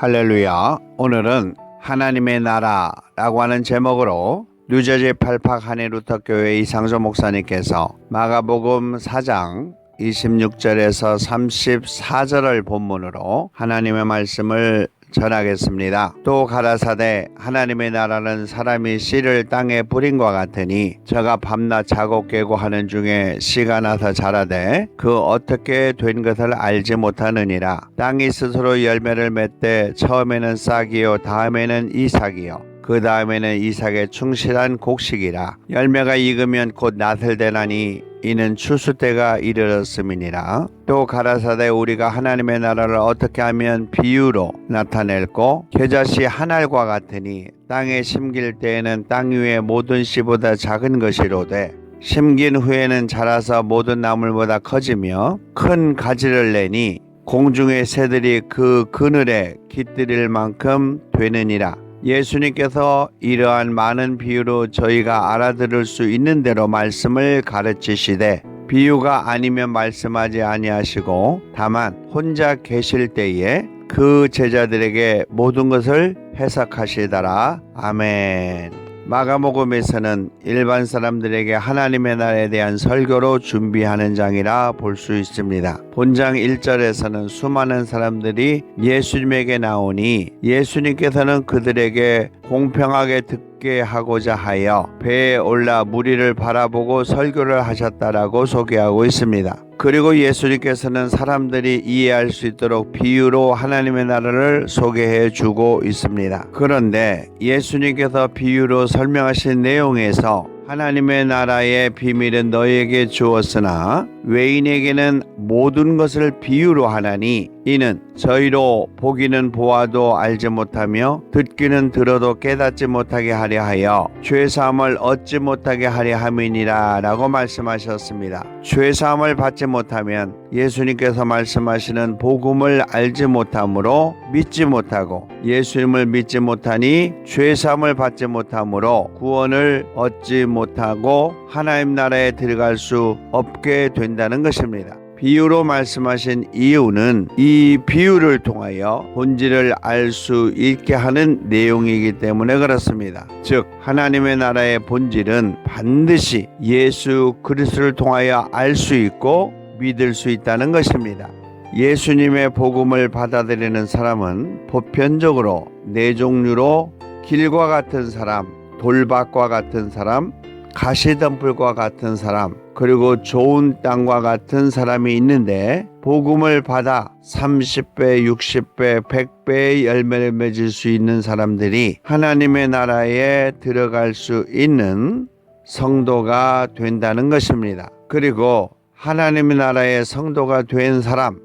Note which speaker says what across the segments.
Speaker 1: 할렐루야. 오늘은 하나님의 나라라고 하는 제목으로 뉴저지 팔팍 한인루터 교회 이상조 목사님께서 마가복음 4장 26절에서 34절을 본문으로 하나님의 말씀을 전하겠습니다. 또 가라사대 하나님의 나라는 사람이 씨를 땅에 뿌린과 같으니 저가 밤낮 자고 깨고 하는 중에 씨가 나서 자라되 그 어떻게 된 것을 알지 못하느니라. 땅이 스스로 열매를 맺되 처음에는 싹이요 다음에는 이삭이요 그 다음에는 이삭의 충실한 곡식이라. 열매가 익으면 곧 낫을 되나니 이는 추수 때가 이르렀음이니라. 또 가라사대 우리가 하나님의 나라를 어떻게 하면 비유로 나타낼꼬 겨자씨 한 알과 같으니 땅에 심길 때에는 땅 위의 모든 씨보다 작은 것이로되 심긴 후에는 자라서 모든 나물보다 커지며 큰 가지를 내니 공중의 새들이 그 그늘에 깃들일 만큼 되느니라. 예수님께서 이러한 많은 비유로 저희가 알아들을 수 있는 대로 말씀을 가르치시되 비유가 아니면 말씀하지 아니하시고 다만 혼자 계실 때에 그 제자들에게 모든 것을 해석하시더라. 아멘. 마가복음에서는 일반 사람들에게 하나님의 나라에 대한 설교로 준비하는 장이라 볼 수 있습니다. 본장 1절에서는 수많은 사람들이 예수님에게 나오니 예수님께서는 그들에게 공평하게 듣게 하고자 하여 배에 올라 무리를 바라보고 설교를 하셨다라고 소개하고 있습니다. 그리고 예수님께서는 사람들이 이해할 수 있도록 비유로 하나님의 나라를 소개해 주고 있습니다. 그런데 예수님께서 비유로 설명하신 내용에서 하나님의 나라의 비밀은 너희에게 주었으나 외인에게는 모든 것을 비유로 하나니 이는 저희로 보기는 보아도 알지 못하며 듣기는 들어도 깨닫지 못하게 하려 하여 죄사함을 얻지 못하게 하려 함이니라 라고 말씀하셨습니다. 죄사함을 받지 못하면 예수님께서 말씀하시는 복음을 알지 못하므로 믿지 못하고 예수님을 믿지 못하니 죄사함을 받지 못하므로 구원을 얻지 못하고 하나님 나라에 들어갈 수 없게 된다는 것입니다. 비유로 말씀하신 이유는 이 비유를 통하여 본질을 알 수 있게 하는 내용이기 때문에 그렇습니다. 즉 하나님의 나라의 본질은 반드시 예수 그리스도를 통하여 알 수 있고 믿을 수 있다는 것입니다. 예수님의 복음을 받아들이는 사람은 보편적으로 네 종류로 길과 같은 사람, 돌밭과 같은 사람, 가시덤불과 같은 사람, 그리고 좋은 땅과 같은 사람이 있는데 복음을 받아 30배, 60배, 100배의 열매를 맺을 수 있는 사람들이 하나님의 나라에 들어갈 수 있는 성도가 된다는 것입니다. 그리고 하나님의 나라의 성도가 된 사람,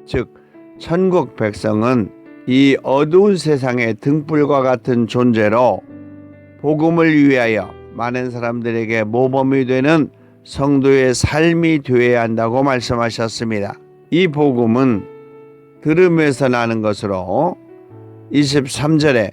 Speaker 1: 즉 천국 백성은 이 어두운 세상의 등불과 같은 존재로 복음을 위하여 많은 사람들에게 모범이 되는 성도의 삶이 되어야 한다고 말씀하셨습니다. 이 복음은 들음에서 나는 것으로 23절에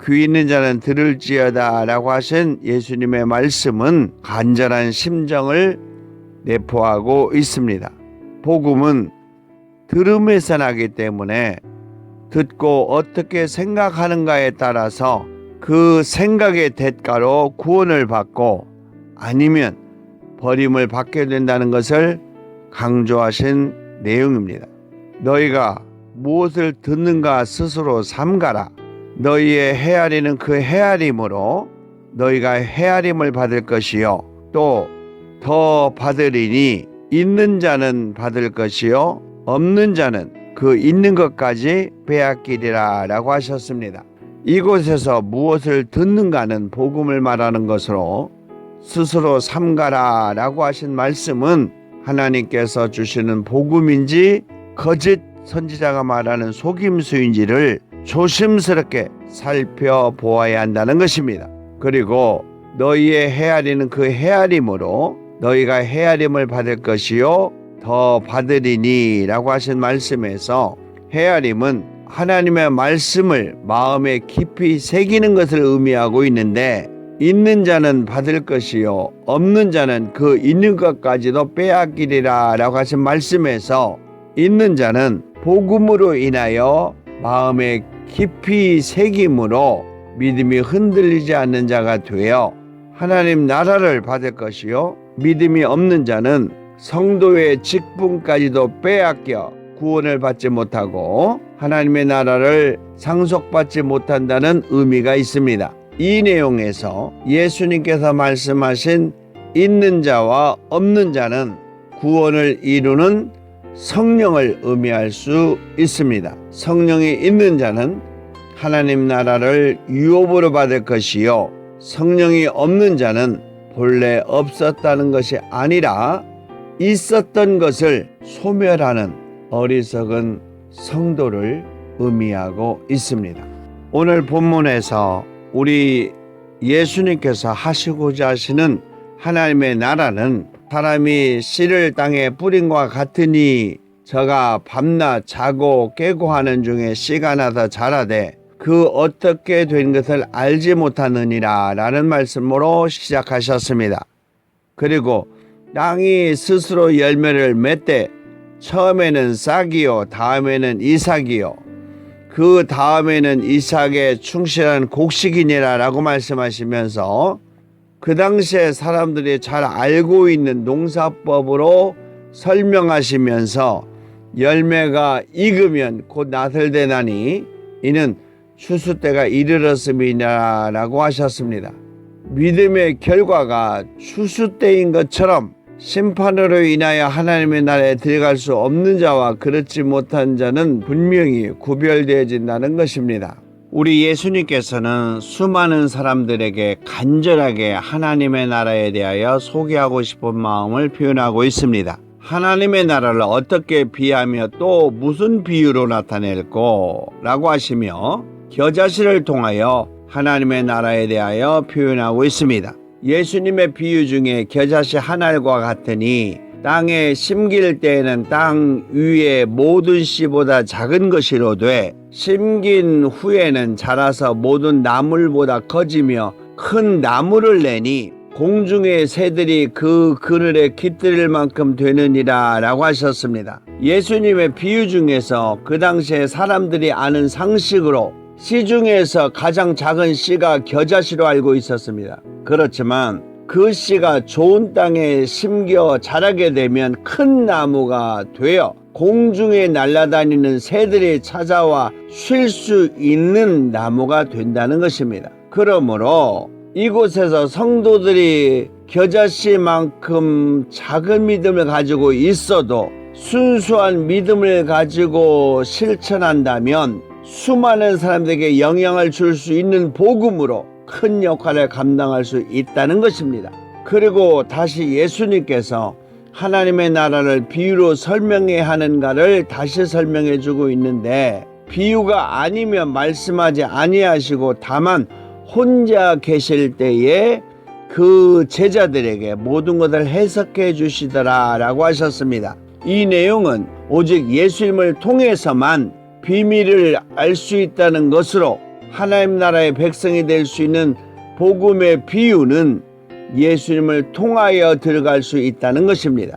Speaker 1: 귀 있는 자는 들을지어다 라고 하신 예수님의 말씀은 간절한 심정을 내포하고 있습니다. 복음은 들음에서 나기 때문에 듣고 어떻게 생각하는가에 따라서 그 생각의 대가로 구원을 받고 아니면 버림을 받게 된다는 것을 강조하신 내용입니다. 너희가 무엇을 듣는가 스스로 삼가라. 너희의 헤아리는 그 헤아림으로 너희가 헤아림을 받을 것이요 또 더 받으리니 있는 자는 받을 것이요 없는 자는 그 있는 것까지 빼앗기리라 라고 하셨습니다. 이곳에서 무엇을 듣는가는 복음을 말하는 것으로 스스로 삼가라 라고 하신 말씀은 하나님께서 주시는 복음인지 거짓 선지자가 말하는 속임수인지를 조심스럽게 살펴보아야 한다는 것입니다. 그리고 너희의 헤아리는 그 헤아림으로 너희가 헤아림을 받을 것이요 더 받으리니 라고 하신 말씀에서 헤아림은 하나님의 말씀을 마음에 깊이 새기는 것을 의미하고 있는데 있는 자는 받을 것이요 없는 자는 그 있는 것까지도 빼앗기리라 라고 하신 말씀에서 있는 자는 복음으로 인하여 마음에 깊이 새김으로 믿음이 흔들리지 않는 자가 되어 하나님 나라를 받을 것이요, 믿음이 없는 자는 성도의 직분까지도 빼앗겨 구원을 받지 못하고 하나님의 나라를 상속받지 못한다는 의미가 있습니다. 이 내용에서 예수님께서 말씀하신 있는 자와 없는 자는 구원을 이루는 성령을 의미할 수 있습니다. 성령이 있는 자는 하나님 나라를 유업으로 받을 것이요, 성령이 없는 자는 본래 없었다는 것이 아니라 있었던 것을 소멸하는 어리석은 성도를 의미하고 있습니다. 오늘 본문에서 우리 예수님께서 하시고자 하시는 하나님의 나라는 사람이 씨를 땅에 뿌린과 같으니 저가 밤낮 자고 깨고 하는 중에 씨가 나서 자라되 그 어떻게 된 것을 알지 못하느니라 라는 말씀으로 시작하셨습니다. 그리고 땅이 스스로 열매를 맺되 처음에는 싹이요 다음에는 이삭이요 그 다음에는 이삭의 충실한 곡식이니라 라고 말씀하시면서 그 당시에 사람들이 잘 알고 있는 농사법으로 설명하시면서 열매가 익으면 곧 낫을 되나니 이는 추수 때가 이르렀음이니라 라고 하셨습니다. 믿음의 결과가 추수 때인 것처럼 심판으로 인하여 하나님의 나라에 들어갈 수 없는 자와 그렇지 못한 자는 분명히 구별되어진다는 것입니다. 우리 예수님께서는 수많은 사람들에게 간절하게 하나님의 나라에 대하여 소개하고 싶은 마음을 표현하고 있습니다. 하나님의 나라를 어떻게 비하며 또 무슨 비유로 나타낼고 라고 하시며 겨자씨를 통하여 하나님의 나라에 대하여 표현하고 있습니다. 예수님의 비유 중에 겨자씨 한 알과 같으니 땅에 심길 때에는 땅 위의 모든 씨보다 작은 것이로되 심긴 후에는 자라서 모든 나물보다 커지며 큰 나무를 내니 공중의 새들이 그 그늘에 깃들일 만큼 되느니라 라고 하셨습니다. 예수님의 비유 중에서 그 당시에 사람들이 아는 상식으로 씨 중에서 가장 작은 씨가 겨자씨로 알고 있었습니다. 그렇지만 그 씨가 좋은 땅에 심겨 자라게 되면 큰 나무가 되어 공중에 날아다니는 새들이 찾아와 쉴 수 있는 나무가 된다는 것입니다. 그러므로 이곳에서 성도들이 겨자씨만큼 작은 믿음을 가지고 있어도 순수한 믿음을 가지고 실천한다면 수많은 사람들에게 영향을 줄 수 있는 복음으로 큰 역할을 감당할 수 있다는 것입니다. 그리고 다시 예수님께서 하나님의 나라를 비유로 설명해야 하는가를 다시 설명해 주고 있는데, 비유가 아니면 말씀하지 아니하시고 다만 혼자 계실 때에 그 제자들에게 모든 것을 해석해 주시더라 라고 하셨습니다. 이 내용은 오직 예수님을 통해서만 비밀을 알 수 있다는 것으로 하나님 나라의 백성이 될 수 있는 복음의 비유는 예수님을 통하여 들어갈 수 있다는 것입니다.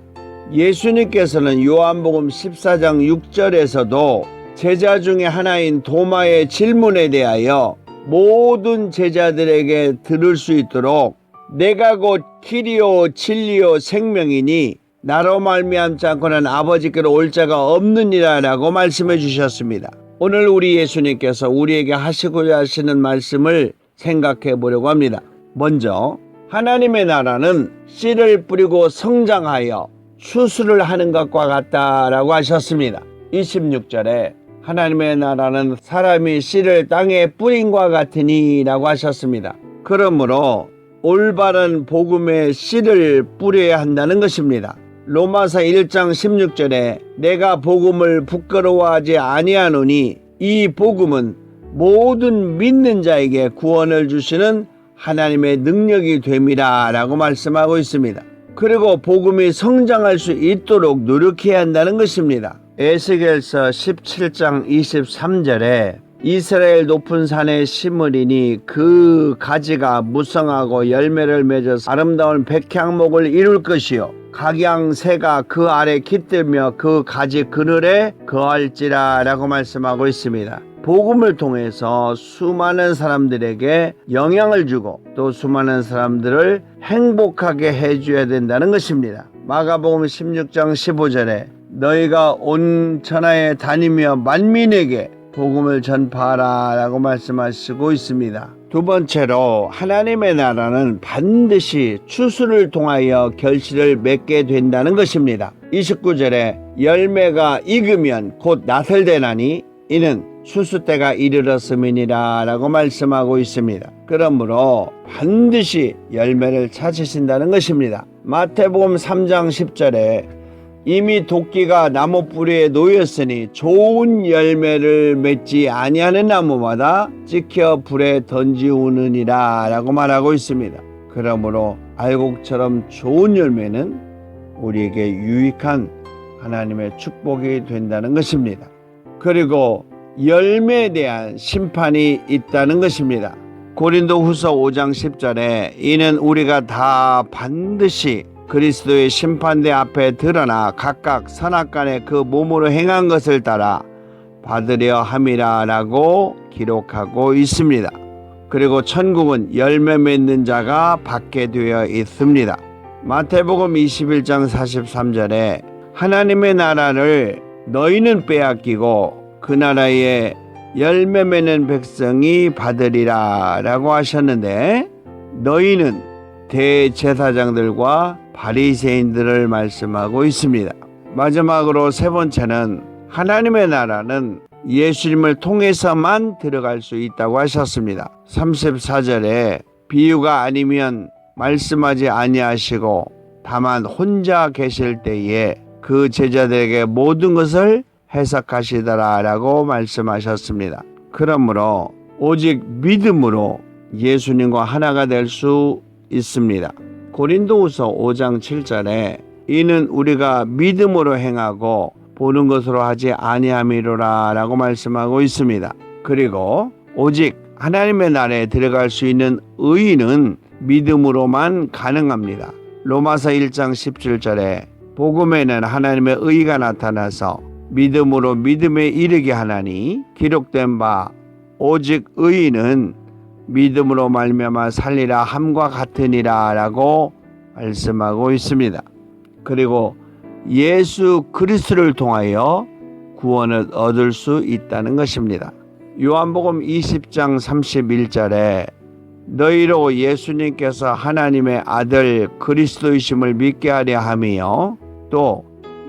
Speaker 1: 예수님께서는 요한복음 14장 6절에서도 제자 중에 하나인 도마의 질문에 대하여 모든 제자들에게 들을 수 있도록 내가 곧 길이요 진리요 생명이니 나로 말미암지 않고는 아버지께로 올 자가 없느니라 라고 말씀해 주셨습니다. 오늘 우리 예수님께서 우리에게 하시고자 하시는 말씀을 생각해 보려고 합니다. 먼저 하나님의 나라는 씨를 뿌리고 성장하여 추수를 하는 것과 같다라고 하셨습니다. 26절에 하나님의 나라는 사람이 씨를 땅에 뿌린과 같으니 라고 하셨습니다. 그러므로 올바른 복음의 씨를 뿌려야 한다는 것입니다. 로마서 1장 16절에 내가 복음을 부끄러워하지 아니하노니 이 복음은 모든 믿는 자에게 구원을 주시는 하나님의 능력이 됨이라 라고 말씀하고 있습니다. 그리고 복음이 성장할 수 있도록 노력해야 한다는 것입니다. 에스겔서 17장 23절에 이스라엘 높은 산에 심으리니 그 가지가 무성하고 열매를 맺어서 아름다운 백향목을 이룰 것이요 각양새가 그 아래 깃들며 그 가지 그늘에 거할지라 라고 말씀하고 있습니다. 복음을 통해서 수많은 사람들에게 영향을 주고 또 수많은 사람들을 행복하게 해줘야 된다는 것입니다. 마가복음 16장 15절에 너희가 온 천하에 다니며 만민에게 복음을 전파하라 라고 말씀하시고 있습니다. 두 번째로 하나님의 나라는 반드시 추수를 통하여 결실을 맺게 된다는 것입니다. 29절에 열매가 익으면 곧 낫을 대나니 이는 추수 때가 이르렀음이니라 라고 말씀하고 있습니다. 그러므로 반드시 열매를 찾으신다는 것입니다. 마태복음 3장 10절에 이미 도끼가 나무 뿌리에 놓였으니 좋은 열매를 맺지 아니하는 나무마다 찍혀 불에 던지우느니라 라고 말하고 있습니다. 그러므로 알곡처럼 좋은 열매는 우리에게 유익한 하나님의 축복이 된다는 것입니다. 그리고 열매에 대한 심판이 있다는 것입니다. 고린도후서 5장 10절에 이는 우리가 다 반드시 그리스도의 심판대 앞에 드러나 각각 선악간에 그 몸으로 행한 것을 따라 받으려 함이라 라고 기록하고 있습니다. 그리고 천국은 열매 맺는 자가 받게 되어 있습니다. 마태복음 21장 43절에 하나님의 나라를 너희는 빼앗기고 그 나라에 열매 맺는 백성이 받으리라 라고 하셨는데 너희는 대제사장들과 바리새인들을 말씀하고 있습니다. 마지막으로 세 번째는 하나님의 나라는 예수님을 통해서만 들어갈 수 있다고 하셨습니다. 34절에 비유가 아니면 말씀하지 아니하시고 다만 혼자 계실 때에 그 제자들에게 모든 것을 해석하시더라 라고 말씀하셨습니다. 그러므로 오직 믿음으로 예수님과 하나가 될 수 있습니다. 고린도후서 5장 7절에 이는 우리가 믿음으로 행하고 보는 것으로 하지 아니함이로라 라고 말씀하고 있습니다. 그리고 오직 하나님의 나라에 들어갈 수 있는 의인은 믿음으로만 가능합니다. 로마서 1장 17절에 복음에는 하나님의 의가 나타나서 믿음으로 믿음에 이르게 하나니 기록된 바 오직 의인은 믿음으로 말미암아 살리라 함과 같으니라 라고 말씀하고 있습니다. 그리고 예수 그리스도를 통하여 구원을 얻을 수 있다는 것입니다. 요한복음 20장 31절에 너희로 예수님께서 하나님의 아들 그리스도이심을 믿게 하려 하며 또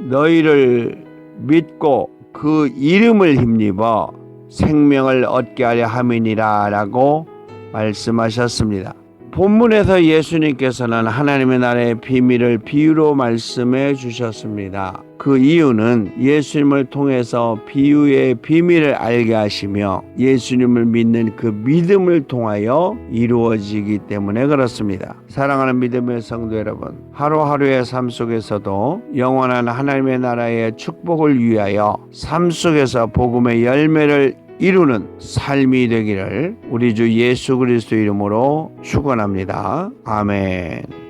Speaker 1: 너희를 믿고 그 이름을 힘입어 생명을 얻게 하려 함이니라 라고 말씀하셨습니다. 본문에서 예수님께서는 하나님의 나라의 비밀을 비유로 말씀해 주셨습니다. 그 이유는 예수님을 통해서 비유의 비밀을 알게 하시며 예수님을 믿는 그 믿음을 통하여 이루어지기 때문에 그렇습니다. 사랑하는 믿음의 성도 여러분, 하루하루의 삶 속에서도 영원한 하나님의 나라의 축복을 위하여 삶 속에서 복음의 열매를 이루는 삶이 되기를 우리 주 예수 그리스도 이름으로 축원합니다. 아멘.